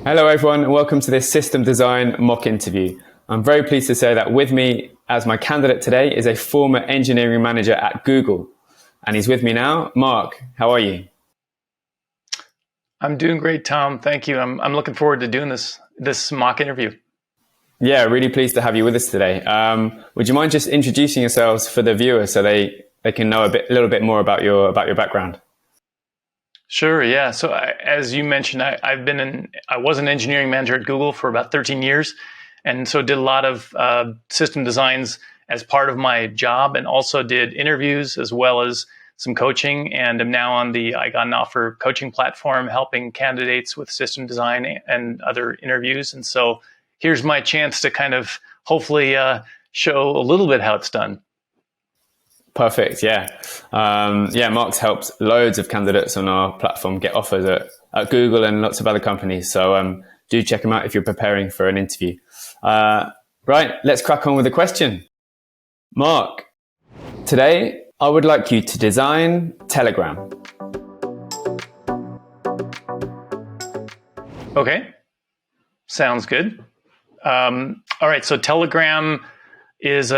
Hello everyone and welcome to this system design mock interview. I'm very pleased to say that with me as my candidate today is a former engineering manager at Google. And he's with me now. Mark, how are you? I'm doing great, Tom. Thank you. I'm looking forward to doing this mock interview. Yeah, really pleased to have you with us today. Would you mind just introducing yourselves for the viewers so they can know a little bit more about your background? Sure. Yeah. So as you mentioned, I was an engineering manager at Google for about 13 years, and so did a lot of system designs as part of my job, and also did interviews as well as some coaching. And I'm now on the IGotAnOffer coaching platform, helping candidates with system design and other interviews. And so here's my chance to kind of hopefully show a little bit how it's done. Perfect. Yeah. Mark's helped loads of candidates on our platform get offers at Google and lots of other companies. So do check him out if you're preparing for an interview. Right. Let's crack on with the question. Mark, today I would like you to design Telegram. Okay. Sounds good. All right. So Telegram is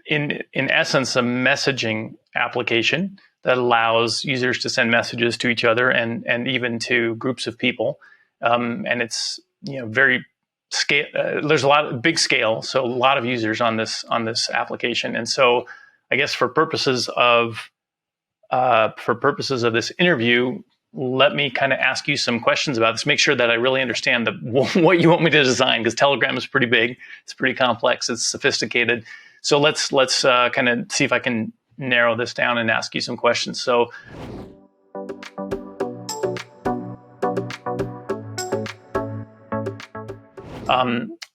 in essence a messaging application that allows users to send messages to each other and even to groups of people. And it's very scale. There's a lot of big scale, so a lot of users on this application. And so I guess for purposes of this interview, let me kind of ask you some questions about this. Make sure that I really understand what you want me to design, because Telegram is pretty big, it's pretty complex, it's sophisticated. So let's kind of see if I can narrow this down and ask you some questions. So,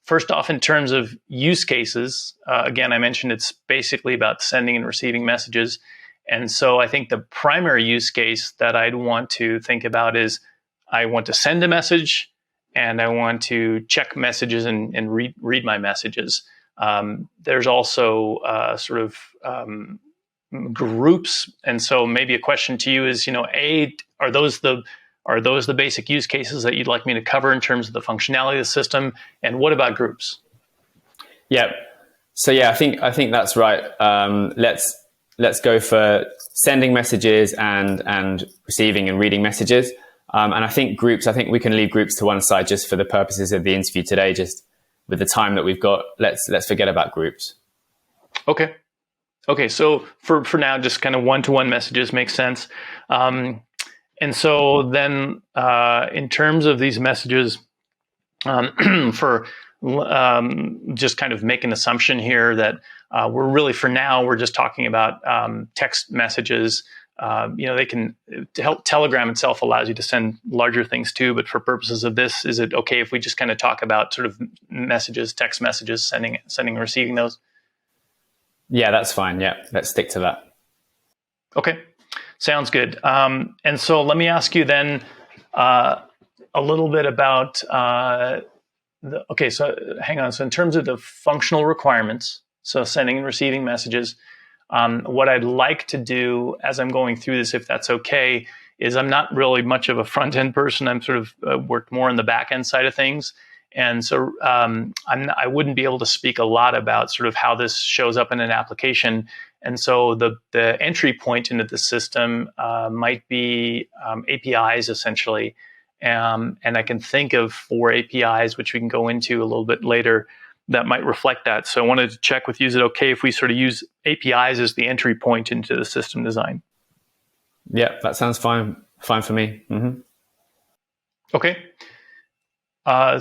first off, in terms of use cases, again, I mentioned it's basically about sending and receiving messages. And so I think the primary use case that I'd want to think about is I want to send a message and I want to check messages and read my messages. There's also groups. And so maybe a question to you is, are those the basic use cases that you'd like me to cover in terms of the functionality of the system? And what about groups? Yeah. So yeah, I think that's right. Let's go for sending messages and receiving and reading messages. And I think we can leave groups to one side just for the purposes of the interview today. Just with the time that we've got, let's forget about groups. Okay. So for now, just kind of one-to-one messages makes sense. And so then in terms of these messages, for just kind of make an assumption here that we're just talking about text messages. Telegram itself allows you to send larger things too, but for purposes of this, is it okay if we just kind of talk about sort of messages, text messages, sending and receiving those? Yeah, that's fine. Yeah, let's stick to that. Okay, sounds good. And so let me ask you then a little bit about so hang on. So in terms of the functional requirements, so sending and receiving messages, what I'd like to do as I'm going through this, if that's okay, is I'm not really much of a front-end person. I'm sort of worked more on the back-end side of things. And so I wouldn't be able to speak a lot about sort of how this shows up in an application. And so the entry point into the system might be APIs, essentially. And I can think of 4 APIs, which we can go into a little bit later, that might reflect that. So I wanted to check with you, is it okay if we sort of use APIs as the entry point into the system design? Yeah, that sounds fine for me. Mm-hmm. Okay.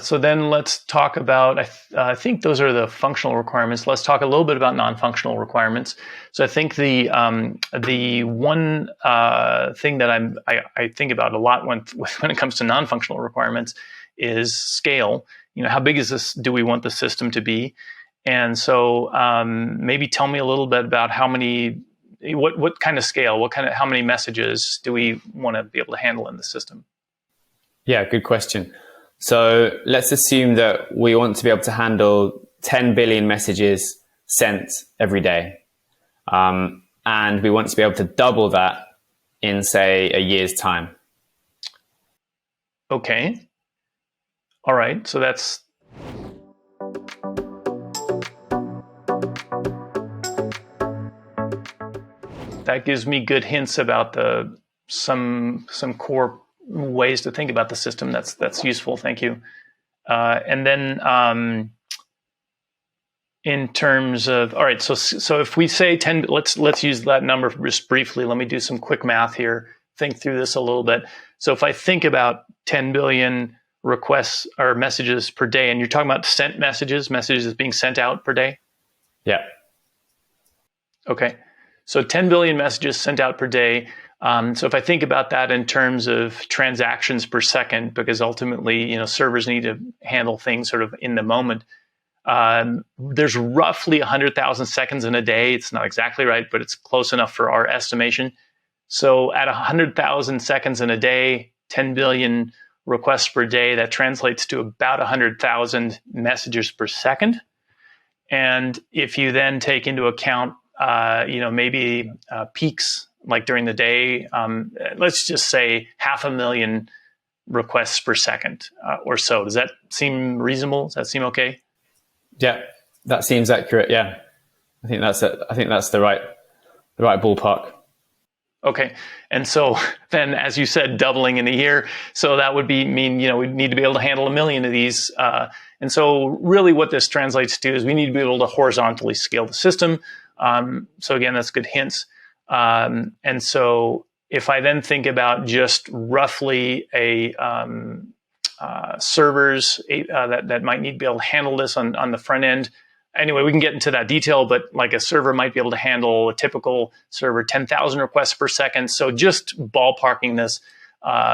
So then let's talk about, I think those are the functional requirements. Let's talk a little bit about non-functional requirements. So I think the one thing that I think about a lot when it comes to non-functional requirements is scale. How big do we want the system to be? And so maybe tell me a little bit about what kind of scale, how many messages do we want to be able to handle in the system? Yeah, good question. So let's assume that we want to be able to handle 10 billion messages sent every day. And we want to be able to double that in, say, a year's time. Okay. All right. So that gives me good hints about some core ways to think about the system. That's useful. Thank you. And then in terms of, all right, so if we say 10, let's use that number just briefly. Let me do some quick math here. Think through this a little bit. So if I think about 10 billion requests or messages per day, and you're talking about sent messages being sent out per day. Yeah. Okay. So 10 billion messages sent out per day. So if I think about that in terms of transactions per second, because ultimately, servers need to handle things sort of in the moment. There's roughly 100,000 seconds in a day. It's not exactly right, but it's close enough for our estimation. So at 100,000 seconds in a day, 10 billion requests per day, that translates to about 100,000 messages per second. And if you then take into account, maybe peaks like during the day, let's just say 500,000 requests per second or so. Does that seem reasonable? Does that seem okay? Yeah, that seems accurate. Yeah, I think that's the right ballpark. Okay, and so then, as you said, doubling in a year. So that would mean we need to be able to handle 1 million of these. And so really, what this translates to is we need to be able to horizontally scale the system. So again, that's good hints. And so if I then think about just roughly a servers that might need to be able to handle this on the front end. Anyway, we can get into that detail, but like a server might be able to handle a typical server 10,000 requests per second. So just ballparking this,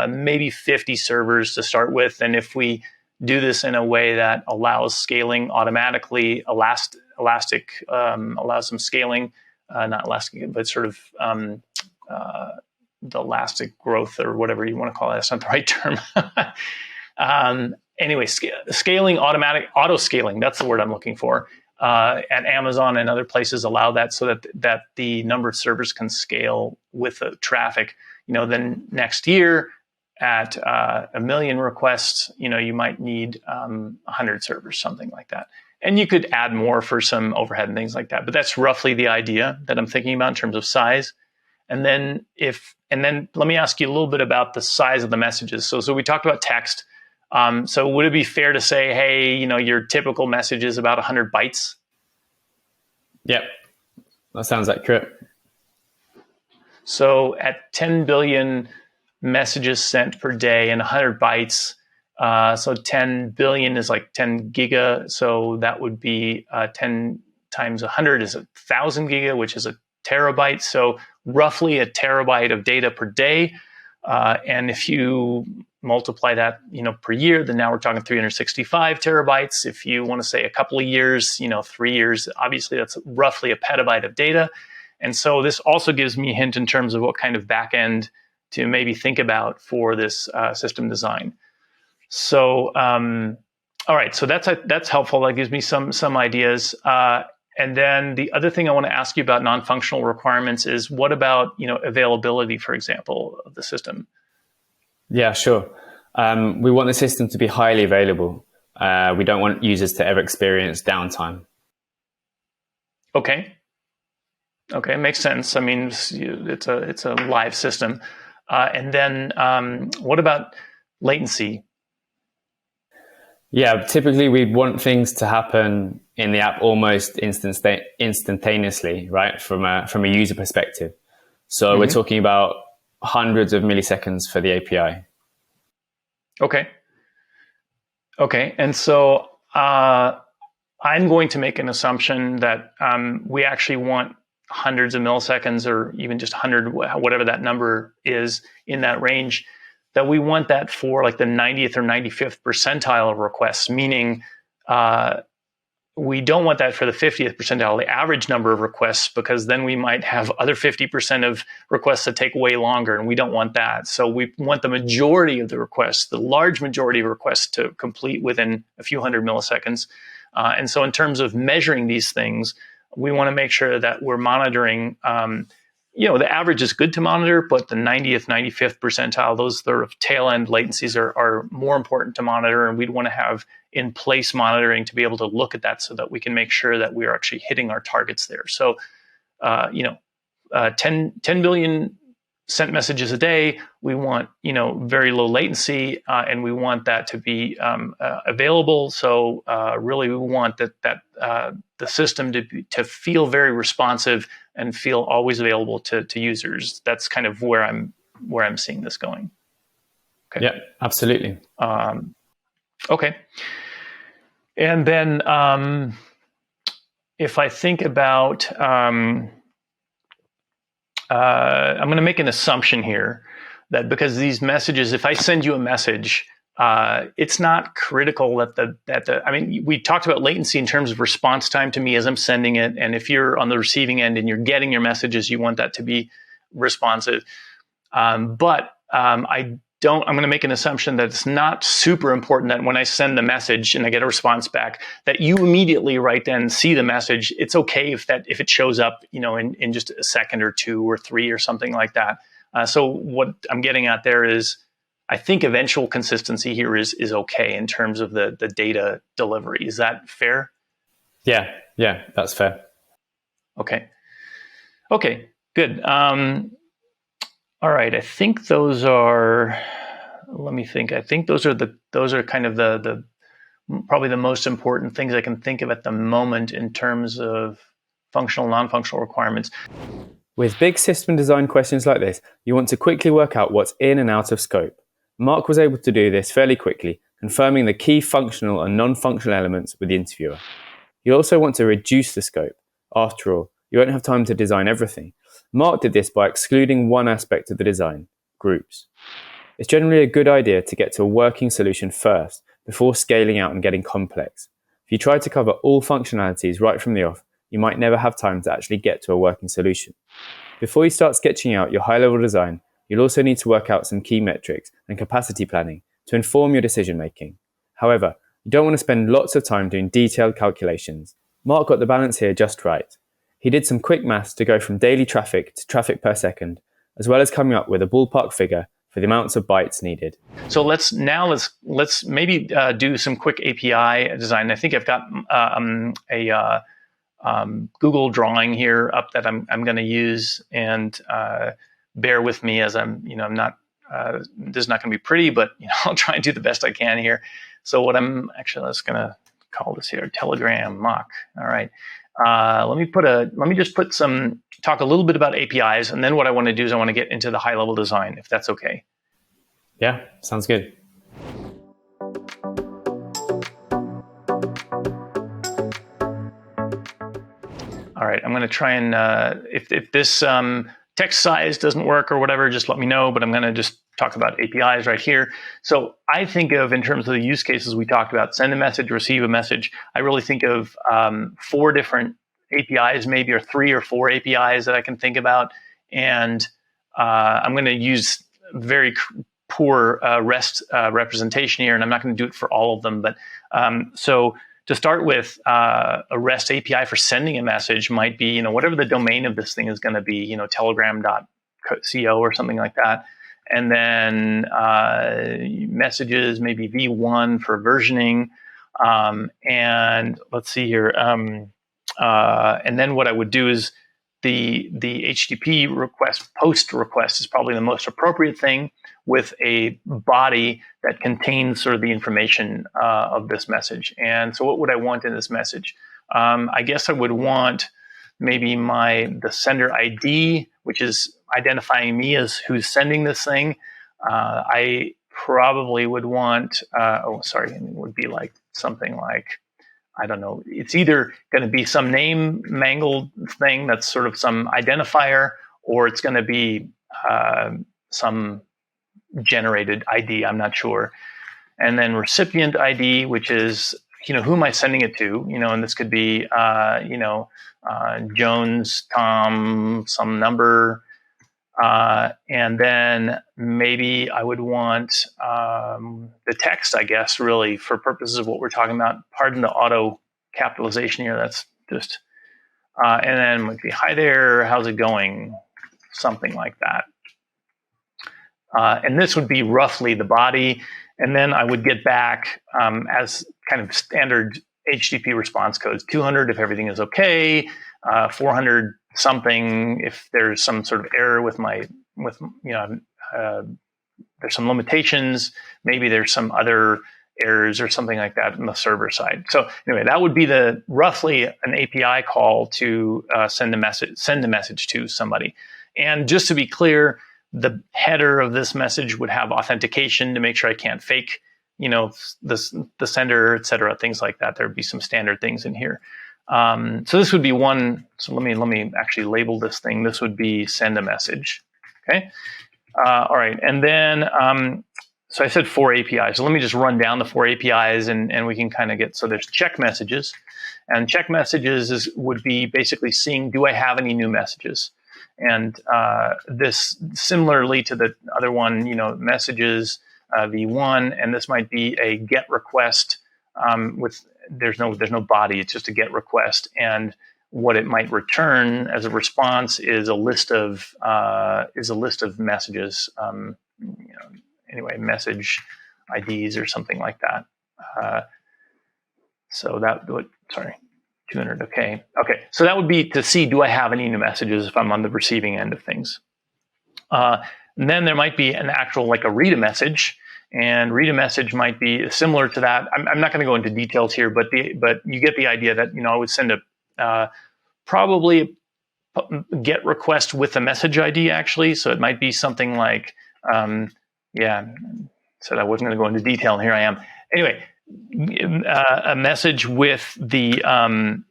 maybe 50 servers to start with. And if we do this in a way that allows scaling automatically, elastic allows some scaling, not elastic, but sort of the elastic growth or whatever you want to call it. That's not the right term. Anyway, scaling, auto scaling, that's the word I'm looking for. At Amazon and other places allow that so that the number of servers can scale with the traffic. Then next year at 1 million requests, you might need 100 servers, something like that. And you could add more for some overhead and things like that. But that's roughly the idea that I'm thinking about in terms of size. And then let me ask you a little bit about the size of the messages. So we talked about text. So would it be fair to say, hey, your typical message is about 100 bytes? Yep, that sounds accurate. So at 10 billion messages sent per day and 100 bytes, so 10 billion is like 10 giga. So that would be 10 times 100 is 1,000 giga, which is a terabyte. So roughly a terabyte of data per day. And if you multiply that, per year, then now we're talking 365 terabytes. If you want to say a couple of years, 3 years, obviously that's roughly a petabyte of data. And so this also gives me a hint in terms of what kind of backend to maybe think about for this system design. So, all right, so that's helpful. That gives me some ideas. And then the other thing I want to ask you about non-functional requirements is what about availability, for example, of the system? Yeah, sure. We want the system to be highly available. We don't want users to ever experience downtime. Okay, makes sense. I mean, it's a live system. And then what about latency? Yeah, typically we want things to happen in the app almost instantaneously, right? From a user perspective. So we're talking about hundreds of milliseconds for the API. Okay. And so I'm going to make an assumption that we actually want hundreds of milliseconds or even just 100, whatever that number is in that range, that we want that for like the 90th or 95th percentile of requests, meaning we don't want that for the 50th percentile, the average number of requests, because then we might have other 50% of requests that take way longer, and we don't want that. So we want the majority of the requests, the large majority of requests, to complete within a few hundred milliseconds. And so in terms of measuring these things, we want to make sure that we're monitoring the average is good to monitor, but the 90th, 95th percentile, those sort of tail end latencies are more important to monitor. And we'd want to have in place monitoring to be able to look at that so that we can make sure that we are actually hitting our targets there. So, 10 billion sent messages a day, we want, very low latency, and we want that to be available. So really, we want that the system to feel very responsive and feel always available to users. That's kind of where I'm seeing this going. Okay. Yeah, absolutely. Okay. And then if I think about, I'm going to make an assumption here that because these messages, if I send you a message, it's not critical that we talked about latency in terms of response time to me as I'm sending it. And if you're on the receiving end and you're getting your messages, you want that to be responsive. But I'm going to make an assumption that it's not super important that when I send the message and I get a response back, that you immediately right then see the message. It's okay if it shows up, in just a second or two or three or something like that. So what I'm getting at there is, I think eventual consistency here is okay in terms of the data delivery. Is that fair? Yeah, that's fair. Okay, good. All right, I think those are. Let me think. I think those are kind of the probably the most important things I can think of at the moment in terms of functional, non-functional requirements. With big system design questions like this, you want to quickly work out what's in and out of scope. Mark was able to do this fairly quickly, confirming the key functional and non-functional elements with the interviewer. You also want to reduce the scope. After all, you won't have time to design everything. Mark did this by excluding one aspect of the design, groups. It's generally a good idea to get to a working solution first, before scaling out and getting complex. If you try to cover all functionalities right from the off, you might never have time to actually get to a working solution. Before you start sketching out your high-level design, you'll also need to work out some key metrics and capacity planning to inform your decision-making. However, you don't want to spend lots of time doing detailed calculations. Mark got the balance here just right. He did some quick maths to go from daily traffic to traffic per second, as well as coming up with a ballpark figure for the amounts of bytes needed. So let's maybe do some quick API design. I think I've got a Google drawing here up that I'm going to use, and bear with me as I'm not. This is not going to be pretty, but I'll try and do the best I can here. So what I'm actually just going to call this here Telegram mock. All right. Let me just talk a little bit about APIs, and then what I want to do is I want to get into the high level design, if that's okay. Yeah, sounds good. All right, I'm going to try and if this text size doesn't work or whatever, just let me know. But I'm going to just talk about APIs right here. So I think of, in terms of the use cases we talked about, send a message, receive a message. I really think of 4 different APIs, maybe, or 3 or 4 APIs that I can think about. And I'm going to use very poor REST representation here, and I'm not going to do it for all of them. But so to start with, a REST API for sending a message might be, whatever the domain of this thing is going to be, telegram.co or something like that. And then messages, maybe v1 for versioning. And let's see here. And then what I would do is the HTTP request, post request is probably the most appropriate thing, with a body that contains sort of the information of this message. And so what would I want in this message? I guess I would want maybe the sender ID, which is identifying me as who's sending this thing. I probably would want, it would be like something like, I don't know, it's either going to be some name mangled thing that's sort of some identifier, or it's going to be some generated ID, I'm not sure. And then recipient ID, which is, who am I sending it to? And this could be, Jones, Tom, some number. And then maybe I would want the text, I guess, really, for purposes of what we're talking about. Pardon the auto capitalization here. That's just, and then it would be, hi there, how's it going? something like that. And this would be roughly the body. And then I would get back as kind of standard HTTP response codes, 200 if everything is okay, 400 something if there's some sort of error with there's some limitations, maybe there's some other errors or something like that on the server side. So anyway, that would be roughly an API call to send a message to somebody. And just to be clear, the header of this message would have authentication to make sure I can't fake, the sender, et cetera, things like that. There would be some standard things in here. So this would be one. So let me actually label this thing. This would be send a message. Okay. All right. And then, so I said 4 APIs. So let me just run down the 4 APIs and we can kind of get, so there's check messages, and check messages would be basically seeing, do I have any new messages? And this similarly to the other one, messages v1, and this might be a get request with there's no body. It's just a get request, and what it might return as a response is a list of messages. Anyway, message IDs or something like that. So that would 200. Okay. So that would be to see, do I have any new messages if I'm on the receiving end of things? And then there might be an actual, like a read a message, and read a message might be similar to that. I'm not going to go into details here, but you get the idea that, I would send probably a get request with a message ID actually. So it might be something like, said I wasn't going to go into detail, and here I am. Anyway, a message with the, I'm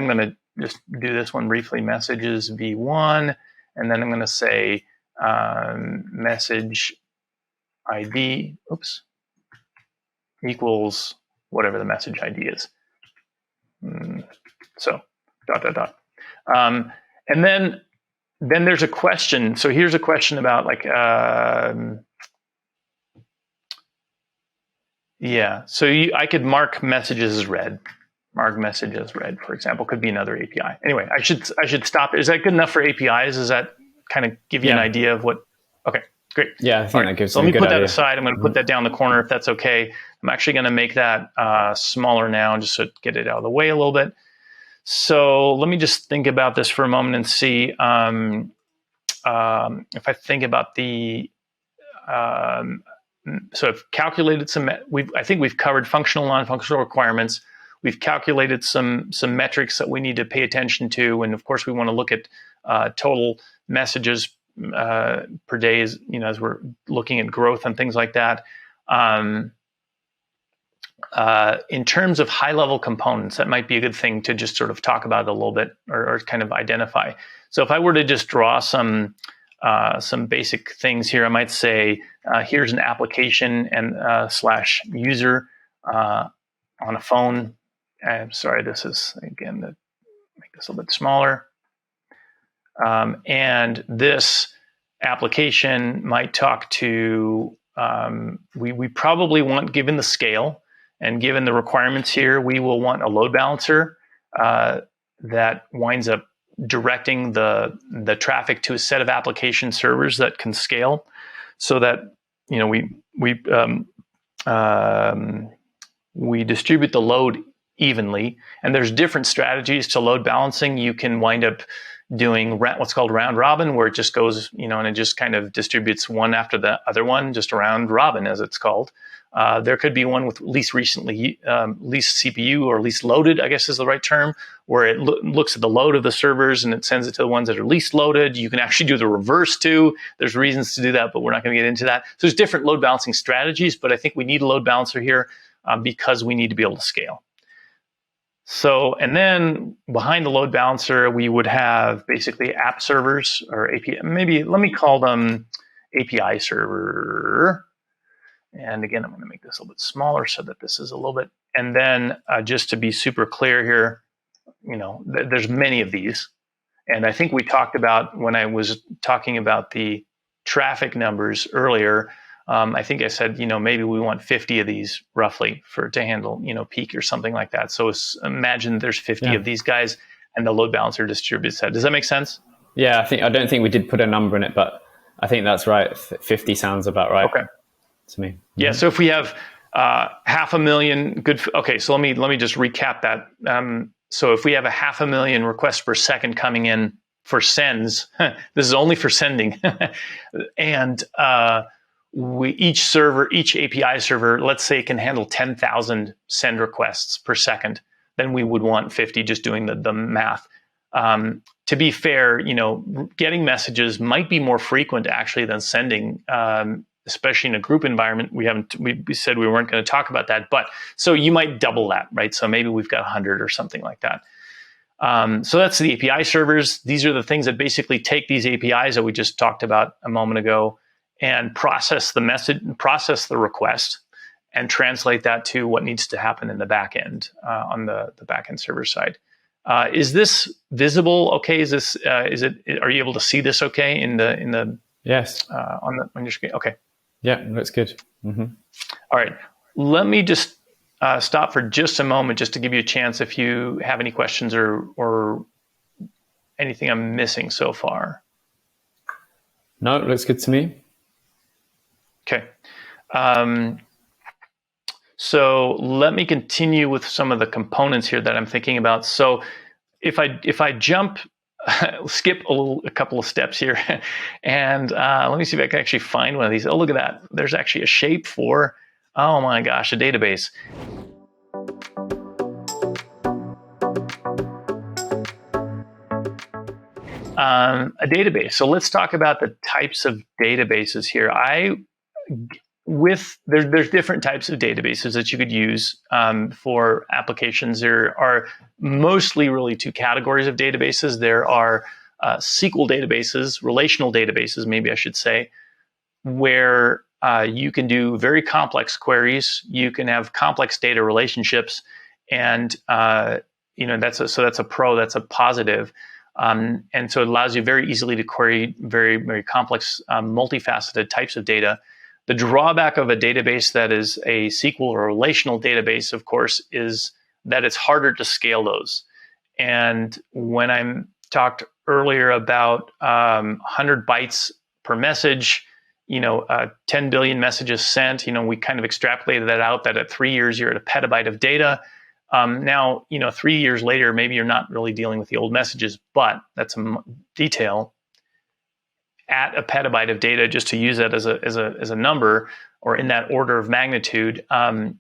going to just do this one briefly, messages v1, and then I'm going to say message ID, equals whatever the message ID is. So, ... And then there's a question. So here's a question about like, so I could mark messages as read. Mark message as read, for example, could be another API. Anyway, I should stop. Is that good enough for APIs? Does that kind of give you an idea of what? Okay, great. Yeah, I think that gives. So let me put that idea. aside. I'm going to put that down the corner if that's okay. I'm actually going to make that smaller now, just to get it out of the way a little bit. So let me just think about this for a moment and see if I think about the. So I've calculated I think we've covered functional, non-functional requirements. We've calculated some metrics that we need to pay attention to, and of course we want to look at total messages per day, as we're looking at growth and things like that. In terms of high-level components, that might be a good thing to just sort of talk about a little bit, or kind of identify. So if I were to just draw some basic things here, I might say, here's an application and /user on a phone. I'm sorry, this is, again, to make this a little bit smaller. And this application might talk to, we probably want, given the scale and given the requirements here, we will want a load balancer that winds up directing the traffic to a set of application servers that can scale, so that we distribute the load evenly. And there's different strategies to load balancing. You can wind up doing what's called round robin, where it just goes, and it just kind of distributes one after the other one, just a round robin as it's called. There could be one with least CPU, or least loaded, I guess is the right term, where it looks at the load of the servers and it sends it to the ones that are least loaded. You can actually do the reverse too. There's reasons to do that, but we're not going to get into that. So there's different load balancing strategies, but I think we need a load balancer here because we need to be able to scale. So, and then behind the load balancer, we would have basically app servers, or API. Maybe let me call them API server. And again, I'm going to make this a little bit smaller so that this is a little bit. And then just to be super clear here, there's many of these. And I think we talked about, when I was talking about the traffic numbers earlier, I think I said, maybe we want 50 of these roughly to handle, peak or something like that. So imagine there's 50 of these guys, and the load balancer distributes that. Does that make sense? Yeah, I don't think we did put a number in it, but I think that's right. 50 sounds about right Okay. to me. Yeah. So if we have 500,000 good. Okay. So let me just recap that. So if we have 500,000 requests per second coming in for sends, this is only for sending, and each API server, let's say, can handle 10,000 send requests per second, then we would want 50. Just doing the math. To be fair, getting messages might be more frequent actually than sending. Especially in a group environment, we said we weren't going to talk about that, but so you might double that, right? So maybe we've got 100 or something like that. So that's the API servers. These are the things that basically take these APIs that we just talked about a moment ago and process the message, process the request, and translate that to what needs to happen in the back end on the back end server side. Is this visible? Okay. Is it? Are you able to see this? Okay. In the Yes. on your screen. Okay. Yeah, that's good. Mm-hmm. All right. Let me just stop for just a moment, just to give you a chance if you have any questions or anything I'm missing so far. No, it looks good to me. Okay. So let me continue with some of the components here that I'm thinking about. So if I jump, skip a couple of steps here, and let me see if I can actually find one of these. Oh, look at that. There's actually a shape for, oh my gosh, a database. A database. So let's talk about the types of databases here. There's different types of databases that you could use for applications. There are mostly really two categories of databases. There are SQL databases, relational databases, maybe I should say, where you can do very complex queries. You can have complex data relationships, and that's a pro. That's a positive. And so it allows you very easily to query very, very complex, multifaceted types of data. The drawback of a database that is a SQL or relational database, of course, is that it's harder to scale those. And when I talked earlier about 100 bytes per message, 10 billion messages sent, we kind of extrapolated that out, that at 3 years, you're at a petabyte of data. Now, 3 years later, maybe you're not really dealing with the old messages, but that's a detail. At a petabyte of data, just to use that as a number, or in that order of magnitude, the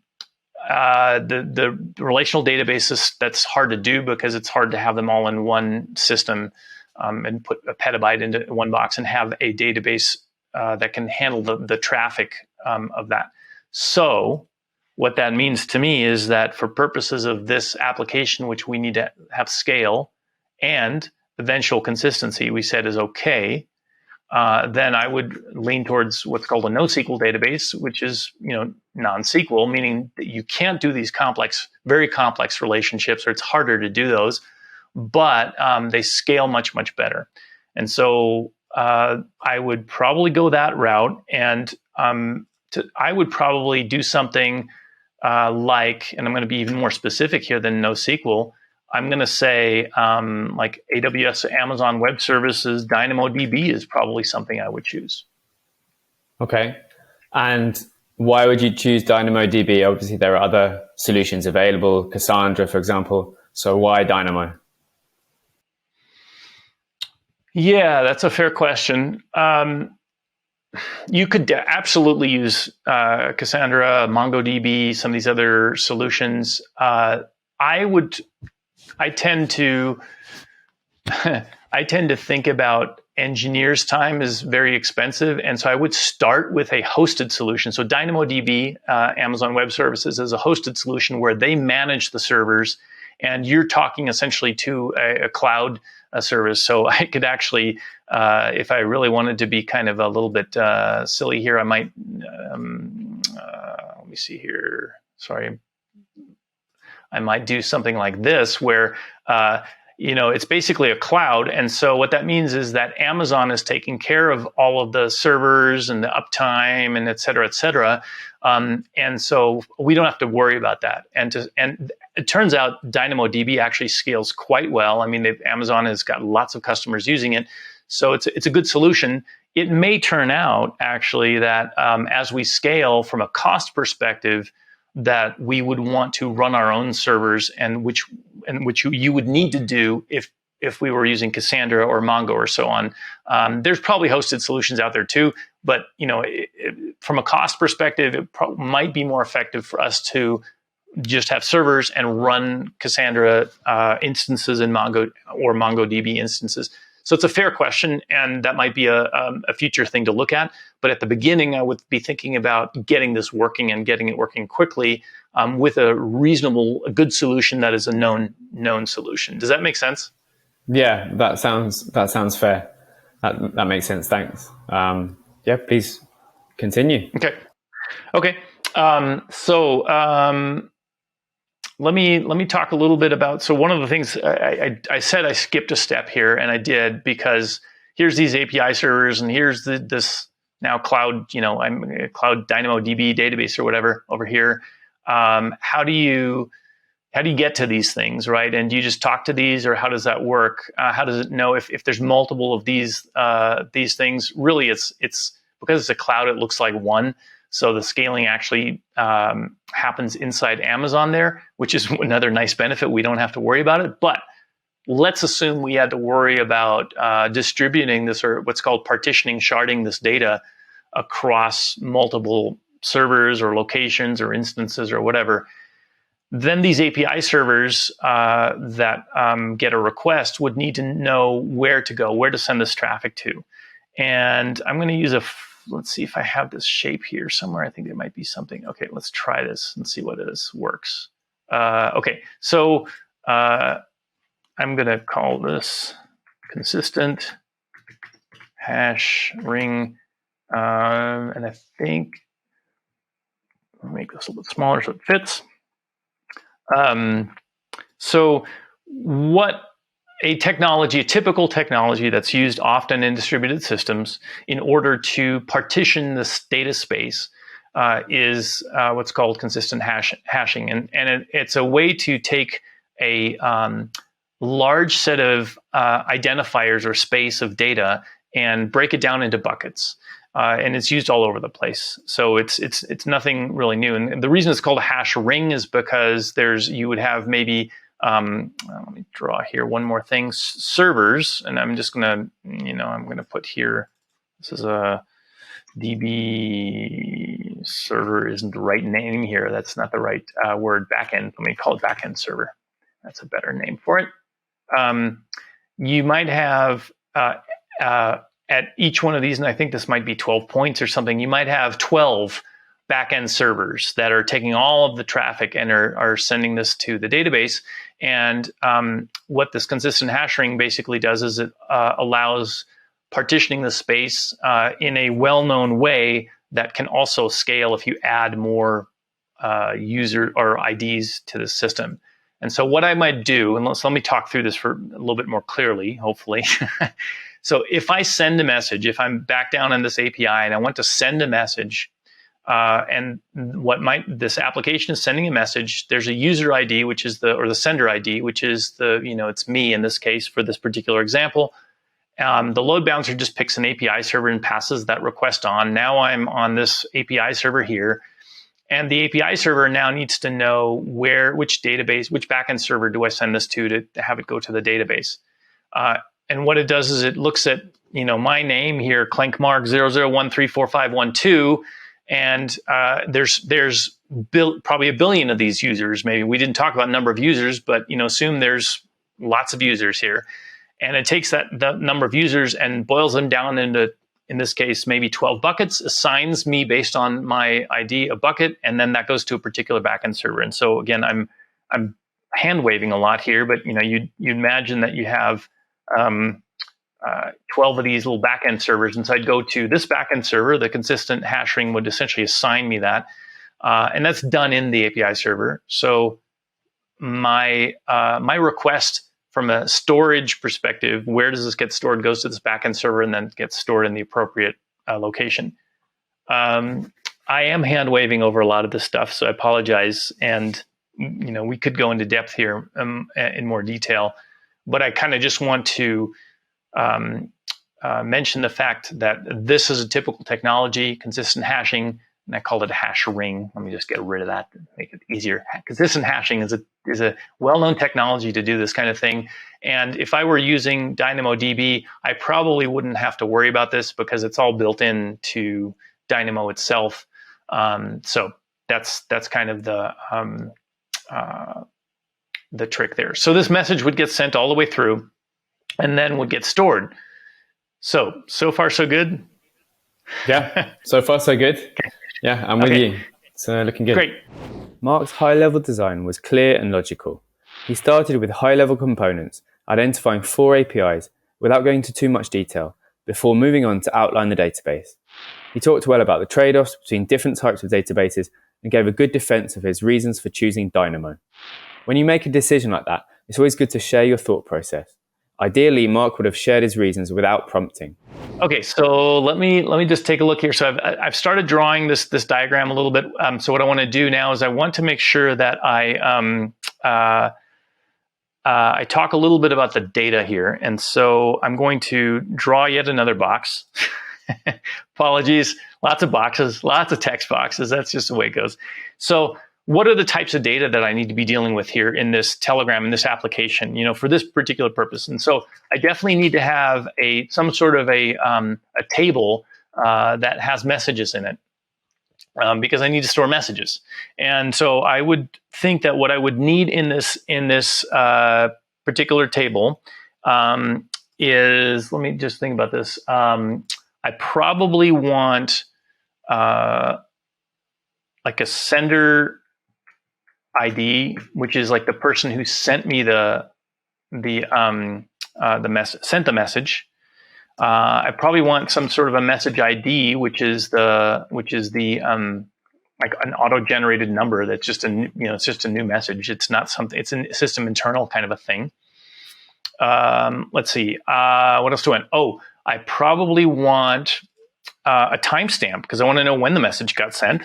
relational databases, that's hard to do because it's hard to have them all in one system and put a petabyte into one box and have a database that can handle the traffic of that. So what that means to me is that for purposes of this application, which we need to have scale and eventual consistency, we said is okay, then I would lean towards what's called a NoSQL database, which is non-SQL, meaning that you can't do these very complex relationships, or it's harder to do those, but they scale much, much better. And so I would probably go that route, and I would probably do something like, and I'm going to be even more specific here than NoSQL, I'm going to say like AWS, Amazon Web Services, DynamoDB is probably something I would choose. Okay. And why would you choose DynamoDB? Obviously, there are other solutions available, Cassandra, for example. So why Dynamo? Yeah, that's a fair question. You could absolutely use Cassandra, MongoDB, some of these other solutions. I tend to think about engineers' time is very expensive, and so I would start with a hosted solution. So DynamoDB, Amazon Web Services, is a hosted solution where they manage the servers, and you're talking essentially to a cloud service. So I could actually, if I really wanted to be kind of a little bit silly here, I might, let me see here. Sorry. I might do something like this where, it's basically a cloud. And so what that means is that Amazon is taking care of all of the servers and the uptime and et cetera, And so we don't have to worry about that. And it turns out DynamoDB actually scales quite well. I mean, Amazon has got lots of customers using it. So it's a good solution. It may turn out actually that as we scale from a cost perspective, that we would want to run our own servers, and which you would need to do if we were using Cassandra or Mongo or so on. There's probably hosted solutions out there too, but from a cost perspective, it might be more effective for us to just have servers and run Cassandra instances in Mongo or MongoDB instances. So it's a fair question, and that might be a future thing to look at. But at the beginning, I would be thinking about getting this working and getting it working quickly with a good solution that is a known solution. Does that make sense? Yeah, that sounds fair. That makes sense. Thanks. Yeah, please continue. Okay. Let me talk a little bit about. So one of the things I said I skipped a step here, and I did, because here's these API servers, and here's this now cloud. I'm a cloud DynamoDB database or whatever over here. How do you get to these things, right? And do you just talk to these, or how does that work? How does it know if there's multiple of these things? Really, it's because it's a cloud. It looks like one. So the scaling actually happens inside Amazon there, which is another nice benefit. We don't have to worry about it. But let's assume we had to worry about distributing this, or what's called partitioning, sharding this data across multiple servers or locations or instances or whatever. Then these API servers that get a request would need to know where to go, where to send this traffic to. And I'm going to use let's see if I have this shape here somewhere. I think there might be something. Okay, let's try this and see what this works. Okay, so I'm going to call this consistent hash ring. And I think I'll make this a little bit smaller so it fits. So what a typical technology that's used often in distributed systems in order to partition this data space is what's called consistent hashing. And it's a way to take a large set of identifiers or space of data and break it down into buckets. And it's used all over the place. So it's nothing really new. And the reason it's called a hash ring is because you would have maybe, let me draw here one more thing, servers. And I'm just going to, I'm going to put here, this is a DB server isn't the right name here. That's not the right word, backend. Let me call it backend server. That's a better name for it. You might have, at each one of these, and I think this might be 12 points or something, you might have 12 backend servers that are taking all of the traffic and are sending this to the database. And what this consistent hash ring basically does is it allows partitioning the space in a well-known way that can also scale if you add more user or IDs to the system. And so what I might do, and let me talk through this for a little bit more clearly, hopefully. So if I send a message, if I'm back down in this API and I want to send a message, and this application is sending a message, there's a user ID, which is the sender ID, which is it's me in this case for this particular example. The load balancer just picks an API server and passes that request on. Now I'm on this API server here. And the API server now needs to know which backend server do I send this to have it go to the database. And what it does is it looks at, my name here, Klenkmark 00134512, and there's probably a billion of these users. Maybe we didn't talk about number of users, but assume there's lots of users here. And it takes the number of users and boils them down into, in this case, maybe 12 buckets, assigns me based on my ID a bucket, and then that goes to a particular backend server. And so again, I'm hand waving a lot here, but you imagine that you have 12 of these little backend servers, and so I'd go to this backend server. The consistent hash ring would essentially assign me that, and that's done in the API server. So my request from a storage perspective, where does this get stored, goes to this backend server and then gets stored in the appropriate location. I am hand waving over a lot of this stuff, so I apologize. And we could go into depth here in more detail, but I kind of just want to mention the fact that this is a typical technology, consistent hashing, and I called it a hash ring. Let me just get rid of that to make it easier. Consistent hashing is a well-known technology to do this kind of thing. And if I were using DynamoDB, I probably wouldn't have to worry about this because it's all built into Dynamo itself. So that's kind of the trick there. So this message would get sent all the way through and then would get stored. So far so good? Yeah, so far so good. Okay. Yeah, I'm with you. It's looking good. Great. Mark's high-level design was clear and logical. He started with high-level components, identifying 4 APIs without going into too much detail, before moving on to outline the database. He talked well about the trade-offs between different types of databases and gave a good defense of his reasons for choosing Dynamo. When you make a decision like that, it's always good to share your thought process. Ideally, Mark would have shared his reasons without prompting. Okay, so let me just take a look here. So I've started drawing this diagram a little bit. So what I want to do now is I want to make sure that I talk a little bit about the data here. And so I'm going to draw yet another box. Apologies, lots of boxes, lots of text boxes. That's just the way it goes. So what are the types of data that I need to be dealing with here in this Telegram, in this application, for this particular purpose? And so I definitely need to have some sort of a table that has messages in it because I need to store messages. And so I would think that what I would need in this particular table is, let me just think about this. I probably want like a sender ID, which is like the person who sent me the message. I probably want some sort of a message ID, which is the like an auto-generated number that's just it's just a new message. It's not something. It's a system internal kind of a thing. Let's see. What else do I want? Oh, I probably want a timestamp because I want to know when the message got sent.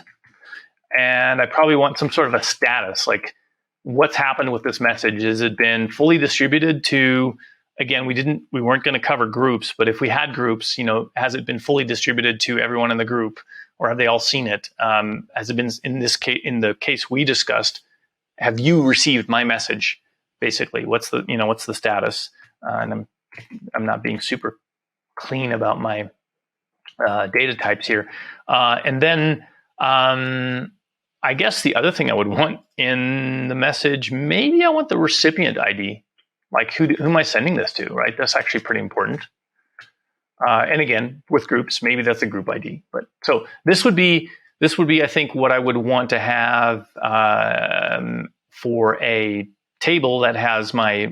And I probably want some sort of a status, like what's happened with this message. Has it been fully distributed to, again, we weren't going to cover groups, but if we had groups, has it been fully distributed to everyone in the group, or have they all seen it? Has it been, in the case we discussed, have you received my message? Basically, what's the status? And I'm not being super clean about my data types here. And then I guess the other thing I would want in the message, maybe I want the recipient ID, like who am I sending this to, right? That's actually pretty important. And again, with groups, maybe that's a group ID. But so this would be, I think, what I would want to have for a table that has my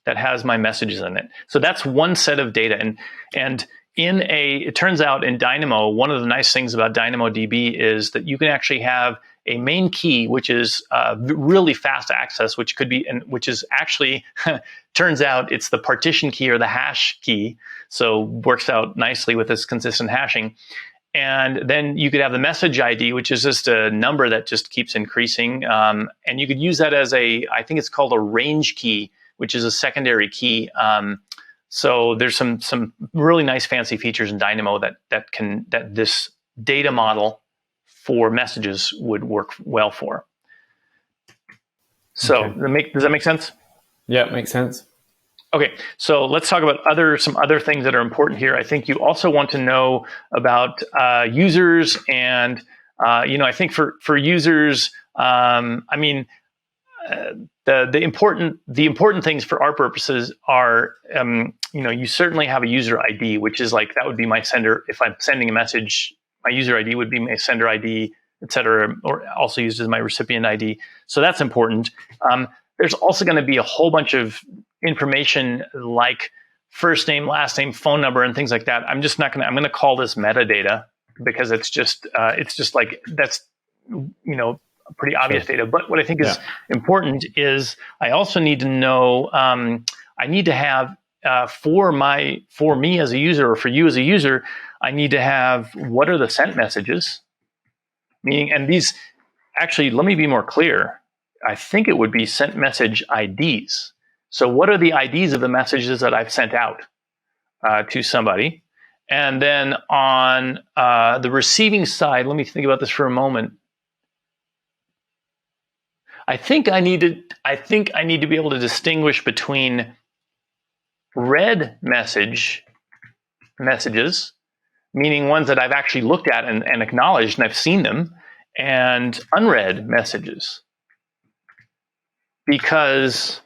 messages in it. So that's one set of data, and it turns out in Dynamo, one of the nice things about DynamoDB is that you can actually have a main key, which is really fast access, which is actually, turns out it's the partition key or the hash key. So works out nicely with this consistent hashing. And then you could have the message ID, which is just a number that just keeps increasing. And you could use that as I think it's called a range key, which is a secondary key. So there's some really nice fancy features in Dynamo that this data model for messages would work well for. So okay. Does that make sense? Yeah, it makes sense. Okay, so let's talk about some other things that are important here. I think you also want to know about users, and I think for users, the important things for our purposes are, you certainly have a user ID, which is like, that would be my sender. If I'm sending a message, my user ID would be my sender ID, et cetera, or also used as my recipient ID. So that's important. There's also going to be a whole bunch of information like first name, last name, phone number, and things like that. I'm going to call this metadata because it's just like, that's, pretty obvious data. But what I think is important is I also need to know, I need to have, for me as a user, or for you as a user, I need to have, what are the sent messages? Meaning, and these, actually, let me be more clear. I think it would be sent message IDs. So what are the IDs of the messages that I've sent out to somebody? And then on the receiving side, let me think about this for a moment. I think I need to be able to distinguish between read messages, meaning ones that I've actually looked at and acknowledged and I've seen them, and unread messages. Because,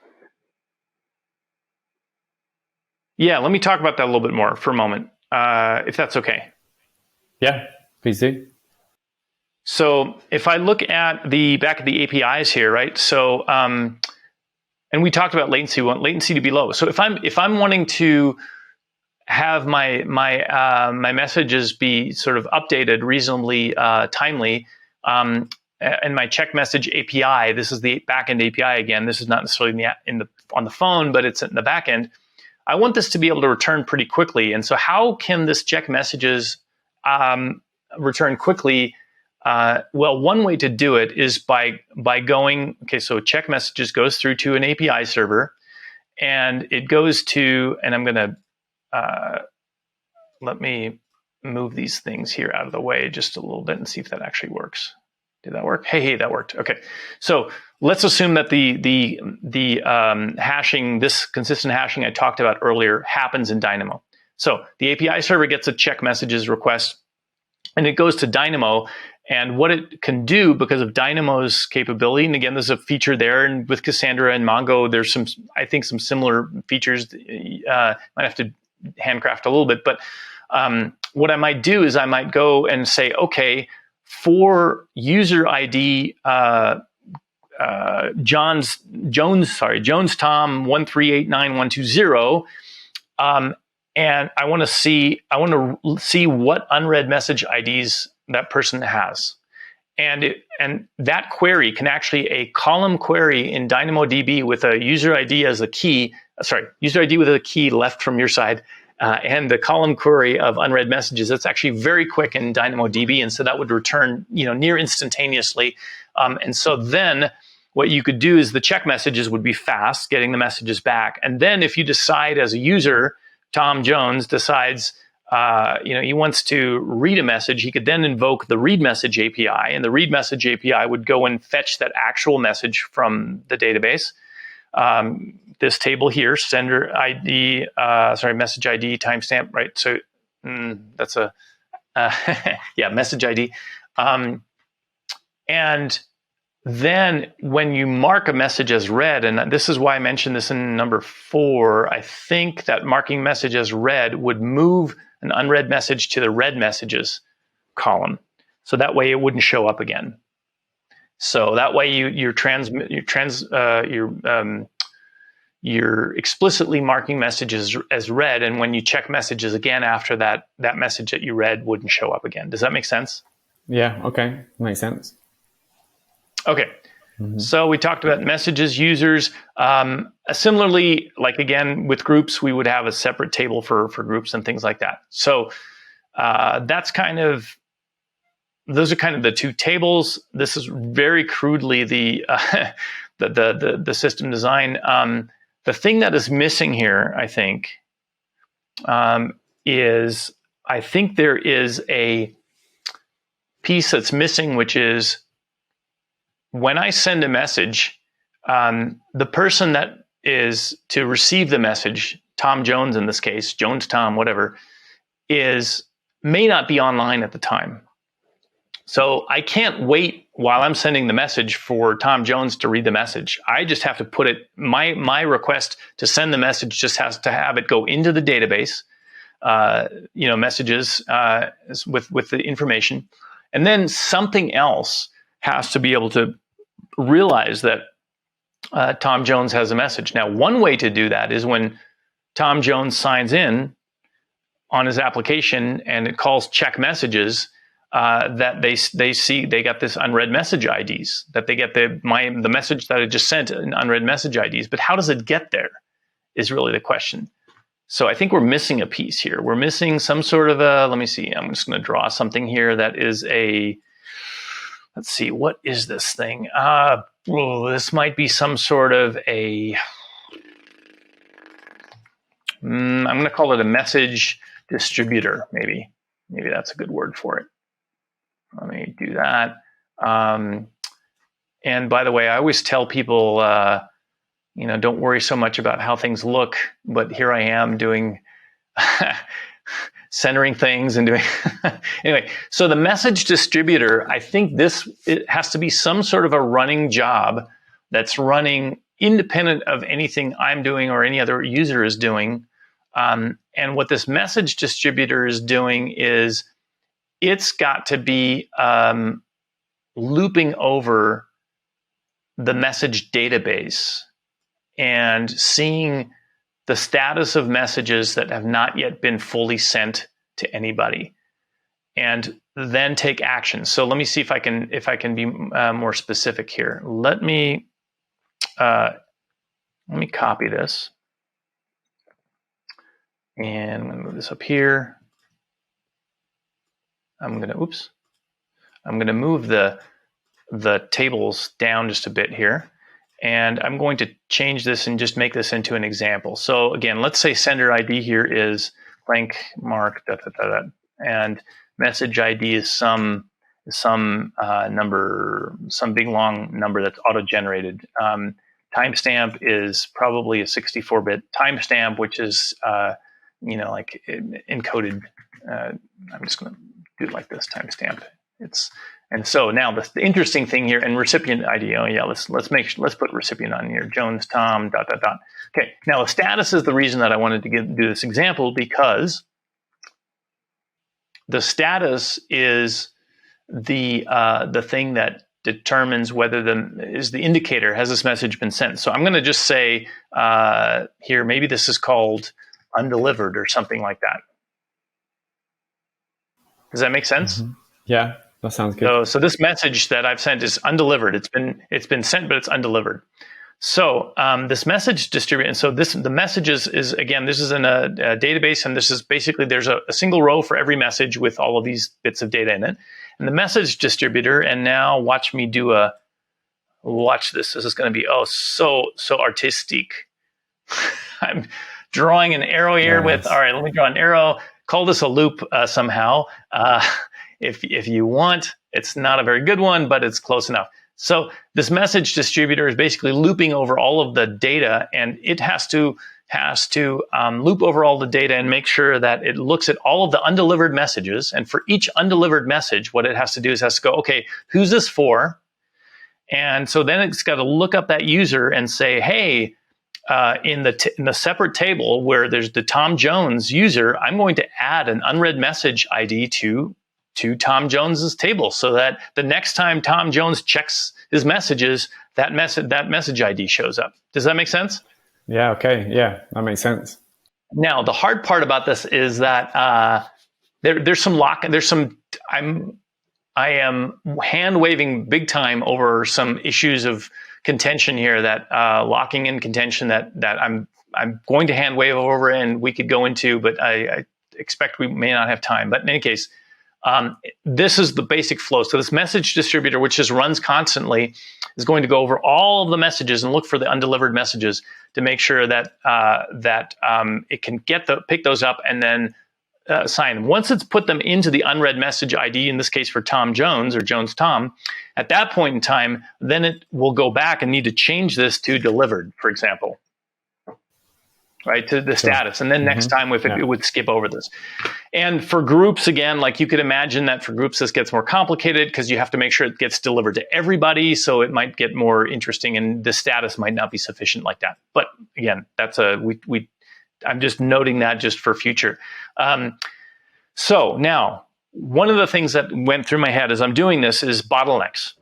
yeah, let me talk about that a little bit more for a moment, if that's okay. Yeah, please do. So if I look at back at the APIs here, right? So, and we talked about latency. We want latency to be low. So if I'm wanting to have my messages be sort of updated reasonably timely, and my check message API, this is the backend API again. This is not necessarily on the phone, but it's in the backend. I want this to be able to return pretty quickly. And so how can this check messages return quickly? Well, one way to do it is by going, okay, so check messages goes through to an API server, and it goes to, and I'm going to, let me move these things here out of the way just a little bit and see if that actually works. Did that work? Hey, that worked. Okay, so let's assume that the hashing, this consistent hashing I talked about earlier, happens in Dynamo. So the API server gets a check messages request, and it goes to Dynamo. And what it can do because of Dynamo's capability, and again, there's a feature there, and with Cassandra and Mongo, there's some similar features. Might have to handcraft a little bit, but what I might do is I might go and say, okay, for user ID Jones Tom 1389120, and I want to see what unread message IDs that person has. And that query can actually, a column query in DynamoDB with a user ID as a key, user ID with a key left from your side, and the column query of unread messages, that's actually very quick in DynamoDB. And so that would return, near instantaneously. And so then what you could do is the check messages would be fast, getting the messages back. And then if you decide as a user, Tom Jones decides, he wants to read a message, he could then invoke the read message API, and the read message API would go and fetch that actual message from the database. This table here, sender ID, message ID timestamp, right? So that's a, message ID. And then when you mark a message as read, and this is why I mentioned this in number 4, I think that marking message as read would move an unread message to the read messages column. So that way it wouldn't show up again. So that way you're explicitly marking messages as read, and when you check messages again after that message that you read wouldn't show up again. Does that make sense? Yeah, okay, makes sense. Okay, So we talked about messages, users. Similarly, like again, with groups, we would have a separate table for groups and things like that. So those are kind of the two tables. This is very crudely the system design. The thing that is missing here, I think, is there is a piece that's missing, which is when I send a message, the person that is to receive the message, Tom Jones in this case, Jones Tom, whatever, may not be online at the time. So I can't wait while I'm sending the message for Tom Jones to read the message. I just have to put it, my request to send the message just has to have it go into the database, messages with the information. And then something else has to be able to realize that Tom Jones has a message. Now, one way to do that is when Tom Jones signs in on his application and it calls check messages, that they see they got this unread message IDs, that they get the message that I just sent in unread message IDs. But how does it get there is really the question. So I think we're missing a piece here. We're missing some sort of let me see, I'm just going to draw something here that is let's see, what is this thing? This might be some sort of I'm going to call it a message distributor, maybe. Maybe that's a good word for it. Let me do that. And by the way, I always tell people, don't worry so much about how things look, but here I am doing centering things and doing anyway. So the message distributor, I think it has to be some sort of a running job that's running independent of anything I'm doing or any other user is doing. And what this message distributor is doing is it's got to be looping over the message database and seeing the status of messages that have not yet been fully sent to anybody, and then take action. So let me see if I can be more specific here. Let me copy this, and I'm going to move this up here. I'm going to move the tables down just a bit here. And I'm going to change this and just make this into an example. So again, let's say sender ID here is blank mark, and message ID is some number, some big long number that's auto-generated. Timestamp is probably a 64-bit timestamp, which is like encoded. I'm just going to do it like this, timestamp. And so now the interesting thing here, and recipient ID. Oh yeah, let's put recipient on here. Jones Tom ... Okay. Now the status is the reason that I wanted to do this example, because the status is the thing that determines whether the indicator has this message been sent. So I'm going to just say here, maybe this is called undelivered or something like that. Does that make sense? Mm-hmm. Yeah. That sounds good. So this message that I've sent is undelivered. It's been sent, but it's undelivered. So this message distributor, and so the messages is again, this is in a database, and this is basically there's a single row for every message with all of these bits of data in it. And the message distributor, and now watch me watch this. This is going to be so artistic. I'm drawing an arrow here with. All right, let me draw an arrow. Call this a loop somehow. If you want, it's not a very good one, but it's close enough. So this message distributor is basically looping over all of the data, and it has to loop over all the data and make sure that it looks at all of the undelivered messages. And for each undelivered message, what it has to do is has to go, okay, who's this for? And so then it's got to look up that user and say, hey, in the separate table where there's the Tom Jones user, I'm going to add an unread message ID to Tom Jones's table, so that the next time Tom Jones checks his messages, that message ID shows up. Does that make sense? Yeah. Okay. Yeah, that makes sense. Now, the hard part about this is that there's some lock. I am hand waving big time over some issues of contention here. That locking in contention that I'm going to hand wave over, and we could go into, but I expect we may not have time. But in any case. This is the basic flow. So this message distributor, which just runs constantly, is going to go over all of the messages and look for the undelivered messages to make sure that it can pick those up and then assign them. Once it's put them into the unread message ID, in this case for Tom Jones or Jones Tom, at that point in time, then it will go back and need to change this to delivered, for example. Right, to the status. And then next time it would skip over this. And for groups, again, like you could imagine that for groups, this gets more complicated because you have to make sure it gets delivered to everybody. So it might get more interesting, and the status might not be sufficient like that. But again, that's I'm just noting that just for future. So now, one of the things that went through my head as I'm doing this is bottlenecks.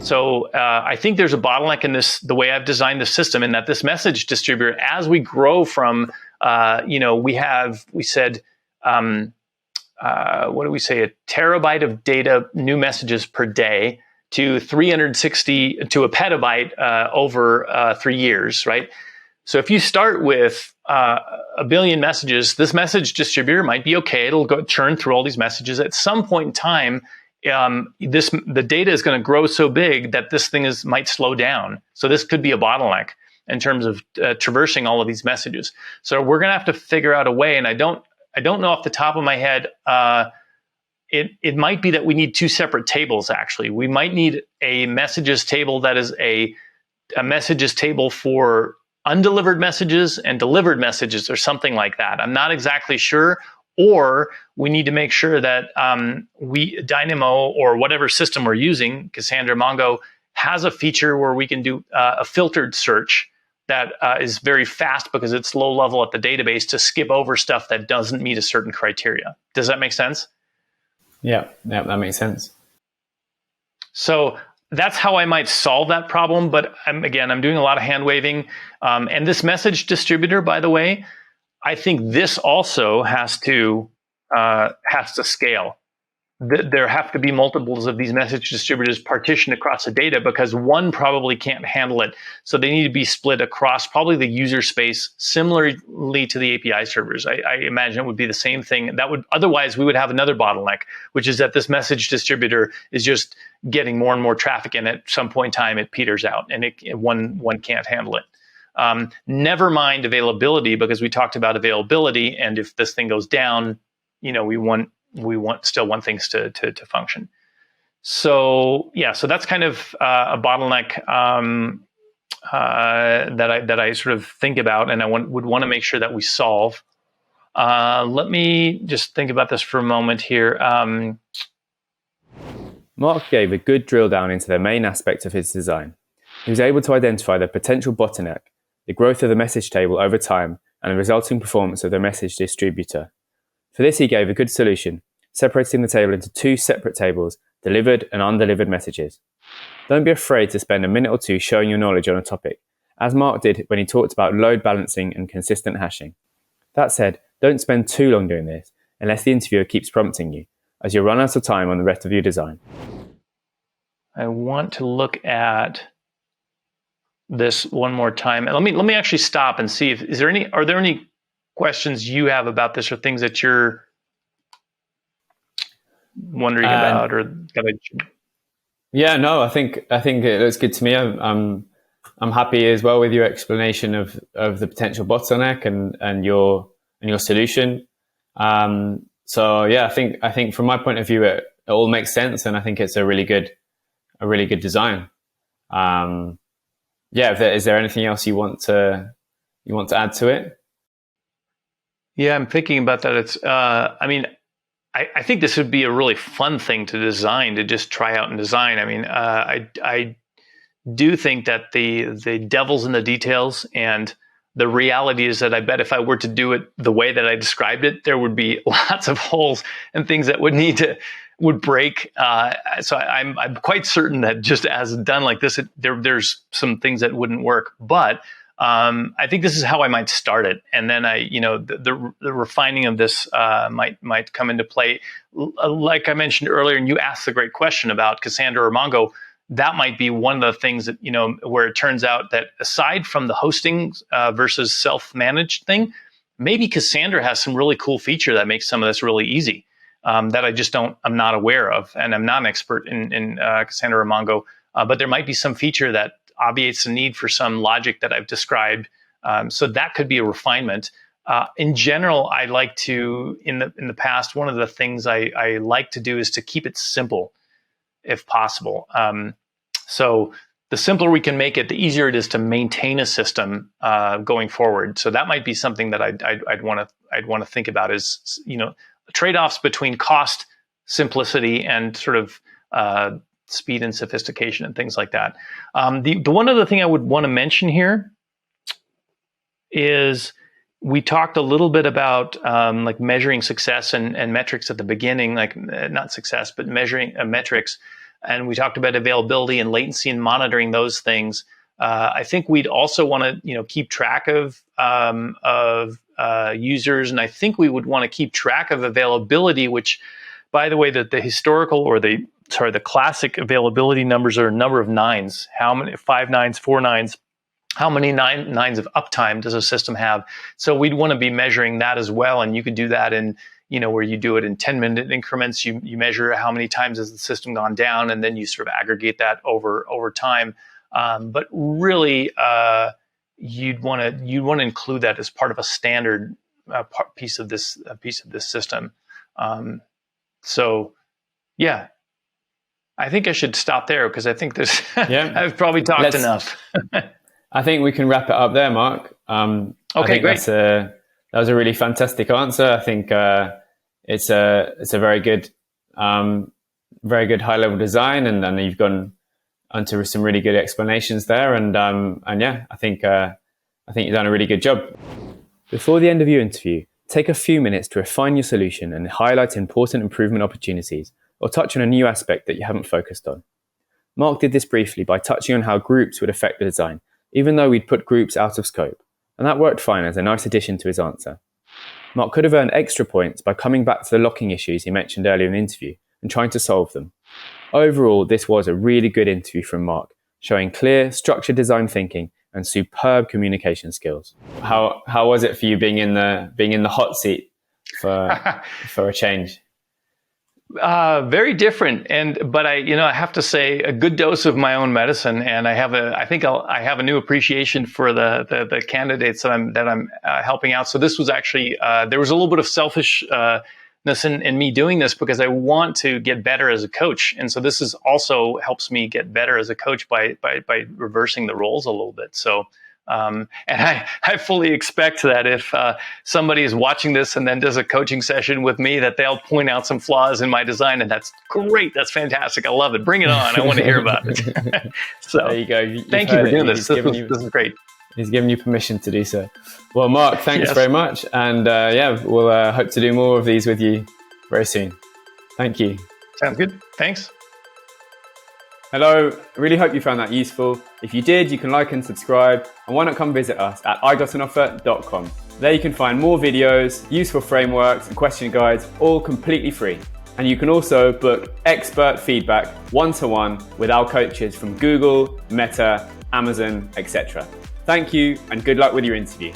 So I think there's a bottleneck in this, the way I've designed the system, in that this message distributor, as we grow from, we said, what do we say, a terabyte of data, new messages per day, to 360 to a petabyte over 3 years, right? So if you start with a billion messages, this message distributor might be okay. It'll go churn through all these messages. At some point in time, the data is going to grow so big that this thing might slow down. So this could be a bottleneck in terms of traversing all of these messages. So we're going to have to figure out a way. And I don't know off the top of my head. It might be that we need two separate tables. Actually, we might need a messages table that is a messages table for undelivered messages and delivered messages, or something like that. I'm not exactly sure. Or we need to make sure that Dynamo or whatever system we're using, Cassandra, Mongo, has a feature where we can do a filtered search that is very fast because it's low level at the database to skip over stuff that doesn't meet a certain criteria. Does that make sense? Yeah, that makes sense. So that's how I might solve that problem. But I'm doing a lot of hand waving. And this message distributor, by the way, I think this also has to scale. There have to be multiples of these message distributors partitioned across the data, because one probably can't handle it. So they need to be split across probably the user space, similarly to the API servers. I imagine it would be the same thing. Otherwise we would have another bottleneck, which is that this message distributor is just getting more and more traffic, and at some point in time it peters out, and one can't handle it. Never mind availability, because we talked about availability, and if this thing goes down, we still want things to function. So so that's kind of a bottleneck that I sort of think about, and I would want to make sure that we solve. Let me just think about this for a moment here. Mark gave a good drill down into the main aspect of his design. He was able to identify the potential bottleneck, the growth of the message table over time, and the resulting performance of the message distributor. For this, he gave a good solution, separating the table into two separate tables, delivered and undelivered messages. Don't be afraid to spend a minute or two showing your knowledge on a topic, as Mark did when he talked about load balancing and consistent hashing. That said, don't spend too long doing this, unless the interviewer keeps prompting you, as you'll run out of time on the rest of your design. I want to look at this one more time. Let me actually stop and see are there any questions you have about this, or things that you're wondering about, or Yeah, no, I think it looks good to me. I'm happy as well with your explanation of the potential bottleneck and your solution. So yeah, I think from my point of view, it all makes sense, and I think it's a really good design. Is there anything else you want to add to it? Yeah, I'm thinking about that. It's I think this would be a really fun thing to design, to just try out and design. I mean, I do think that the devil's in the details, and the reality is that I bet if I were to do it the way that I described it, there would be lots of holes and things that would break. So I'm quite certain that just as done like this, there's some things that wouldn't work. But I think this is how I might start it, and then the refining of this might come into play. Like I mentioned earlier, and you asked a great question about Cassandra or Mongo. That might be one of the things that where it turns out that aside from the hosting versus self-managed thing, maybe Cassandra has some really cool feature that makes some of this really easy. That I'm not aware of, and I'm not an expert in Cassandra or Mongo, but there might be some feature that obviates the need for some logic that I've described. So that could be a refinement. In general, I like to, in the past, one of the things I like to do is to keep it simple, if possible. So the simpler we can make it, the easier it is to maintain a system going forward. So that might be something that I'd want to think about, is trade-offs between cost, simplicity, and sort of speed and sophistication and things like that. The one other thing I would want to mention here is we talked a little bit about like measuring success and metrics at the beginning, like not success, but measuring metrics. And we talked about availability and latency and monitoring those things. I think we'd also want to keep track of users, and I think we would want to keep track of availability, which, by the way, the historical or the classic availability numbers are a number of nines. How many? 5 nines, 4 nines. how many nines of uptime does a system have? So we'd want to be measuring that as well. And you could do that in, where you do it in 10-minute increments. You measure how many times has the system gone down, and then you sort of aggregate that over time. But really, you'd want to include that as part of a standard piece of this system. So, yeah. I think I should stop there because I think there's. I've probably talked enough. I think we can wrap it up there, Mark. Okay, I think great. That was a really fantastic answer. I think it's a very good high level design, and then you've gone onto some really good explanations there. And yeah, I think you've done a really good job. Before the end of your interview, take a few minutes to refine your solution and highlight important improvement opportunities, or touch on a new aspect that you haven't focused on. Mark did this briefly by touching on how groups would affect the design, even though we'd put groups out of scope, and that worked fine as a nice addition to his answer. Mark could have earned extra points by coming back to the locking issues he mentioned earlier in the interview and trying to solve them. Overall, this was a really good interview from Mark, showing clear, structured design thinking and superb communication skills. How was it for you being in the hot seat for a change? Very different, but I have to say a good dose of my own medicine, and I have a new appreciation for the candidates that I'm helping out. So this was actually there was a little bit of selfishness in me doing this because I want to get better as a coach, and so this is also helps me get better as a coach by reversing the roles a little bit. So. And I fully expect that if somebody is watching this and then does a coaching session with me, that they'll point out some flaws in my design, and that's great. That's fantastic. I love it. Bring it on. I want to hear about it. So there you go. Thank you for doing this. This is great. He's given you permission to do so. Well, Mark, thanks very much. And we'll hope to do more of these with you very soon. Thank you. Sounds good. Thanks. Hello, I really hope you found that useful. If you did, you can like and subscribe, and why not come visit us at IGotAnOffer.com. There you can find more videos, useful frameworks and question guides, all completely free. And you can also book expert feedback one-to-one with our coaches from Google, Meta, Amazon, etc. Thank you, and good luck with your interview.